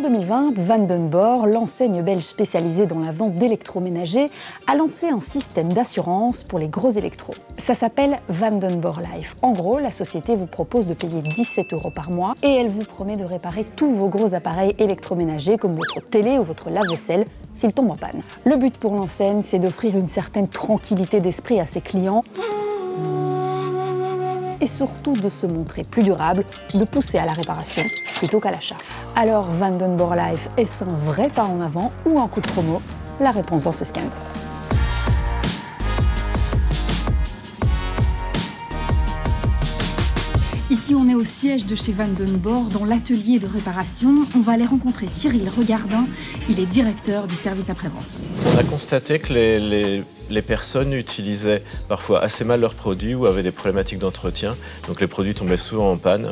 En 2020, Vandenborre, l'enseigne belge spécialisée dans la vente d'électroménagers, a lancé un système d'assurance pour les gros électros. Ça s'appelle Vandenborre Life. En gros, la société vous propose de payer 17 € par mois et elle vous promet de réparer tous vos gros appareils électroménagers comme votre télé ou votre lave-vaisselle s'ils tombent en panne. Le but pour l'enseigne, c'est d'offrir une certaine tranquillité d'esprit à ses clients et surtout de se montrer plus durable, de pousser à la réparation plutôt qu'à l'achat. Alors Vandenborre Life, est-ce un vrai pas en avant ou un coup de promo? La réponse dans ce scan. Ici, on est au siège de chez Vandenborre, dans l'atelier de réparation. On va aller rencontrer Cyril Regardin. Il est directeur du service après-vente. On a constaté que les personnes utilisaient parfois assez mal leurs produits ou avaient des problématiques d'entretien. Donc les produits tombaient souvent en panne.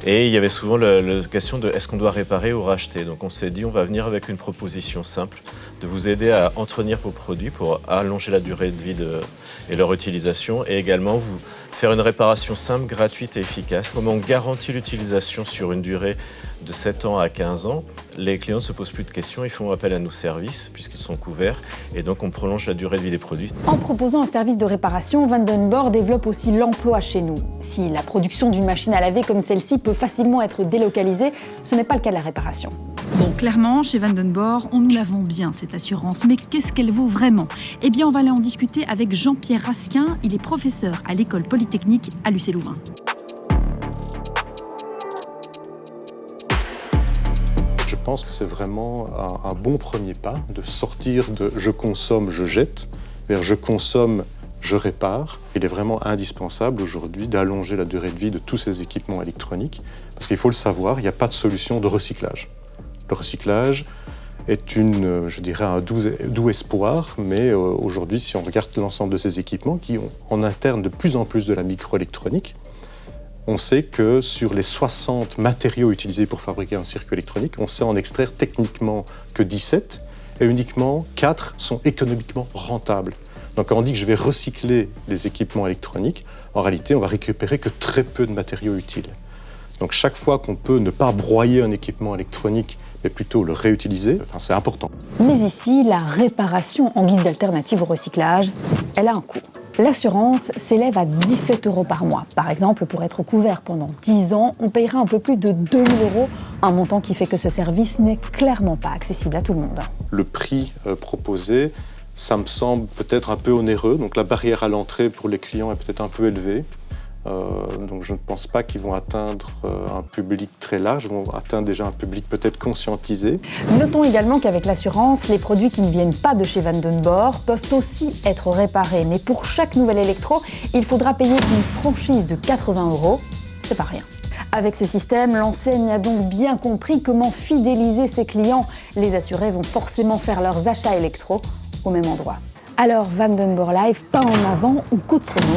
Et il y avait souvent la question de est-ce qu'on doit réparer ou racheter. Donc on s'est dit on va venir avec une proposition simple de vous aider à entretenir vos produits pour allonger la durée de vie et leur utilisation et également vous faire une réparation simple, gratuite et efficace. Comme on garantit l'utilisation sur une durée de 7 ans à 15 ans, les clients ne se posent plus de questions, ils font appel à nos services puisqu'ils sont couverts et donc on prolonge la durée de vie des produits. En proposant un service de réparation, Vandenborre développe aussi l'emploi chez nous. Si la production d'une machine à laver comme celle-ci peut facilement être délocalisée, ce n'est pas le cas de la réparation. Bon, clairement, chez Vandenborre, on nous la vend bien, cette assurance. Mais qu'est-ce qu'elle vaut vraiment? Eh bien, on va aller en discuter avec Jean-Pierre Rasquin. Il est professeur à l'école polytechnique à Lucé-Louvain. Je pense que c'est vraiment un bon premier pas de sortir de « je consomme, je jette » vers « je consomme, je répare ». Il est vraiment indispensable aujourd'hui d'allonger la durée de vie de tous ces équipements électroniques parce qu'il faut le savoir, il n'y a pas de solution de recyclage. Le recyclage est je dirais, un doux espoir, mais aujourd'hui, si on regarde l'ensemble de ces équipements qui ont en interne de plus en plus de la microélectronique, on sait que sur les 60 matériaux utilisés pour fabriquer un circuit électronique, on sait en extraire techniquement que 17 et uniquement 4 sont économiquement rentables. Donc quand on dit que je vais recycler les équipements électroniques, en réalité, on va récupérer que très peu de matériaux utiles. Donc chaque fois qu'on peut ne pas broyer un équipement électronique, mais plutôt le réutiliser, c'est important. Mais ici, la réparation en guise d'alternative au recyclage, elle a un coût. L'assurance s'élève à 17 € par mois. Par exemple, pour être couvert pendant 10 ans, on payera un peu plus de 2 000 €, un montant qui fait que ce service n'est clairement pas accessible à tout le monde. Le prix proposé, ça me semble peut-être un peu onéreux, donc la barrière à l'entrée pour les clients est peut-être un peu élevée. Donc je ne pense pas qu'ils vont atteindre un public très large, ils vont atteindre déjà un public peut-être conscientisé. Notons également qu'avec l'assurance, les produits qui ne viennent pas de chez Vandenborre peuvent aussi être réparés. Mais pour chaque nouvel électro, il faudra payer une franchise de 80 €, c'est pas rien. Avec ce système, l'enseigne a donc bien compris comment fidéliser ses clients. Les assurés vont forcément faire leurs achats électro au même endroit. Alors Vandenborre Life, pas en avant ou coup de promo?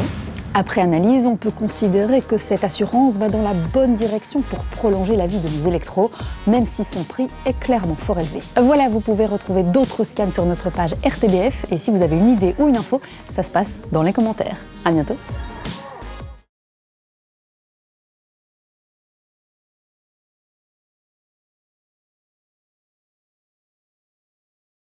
Après analyse, on peut considérer que cette assurance va dans la bonne direction pour prolonger la vie de nos électros, même si son prix est clairement fort élevé. Voilà, vous pouvez retrouver d'autres scans sur notre page RTBF et si vous avez une idée ou une info, ça se passe dans les commentaires. À bientôt.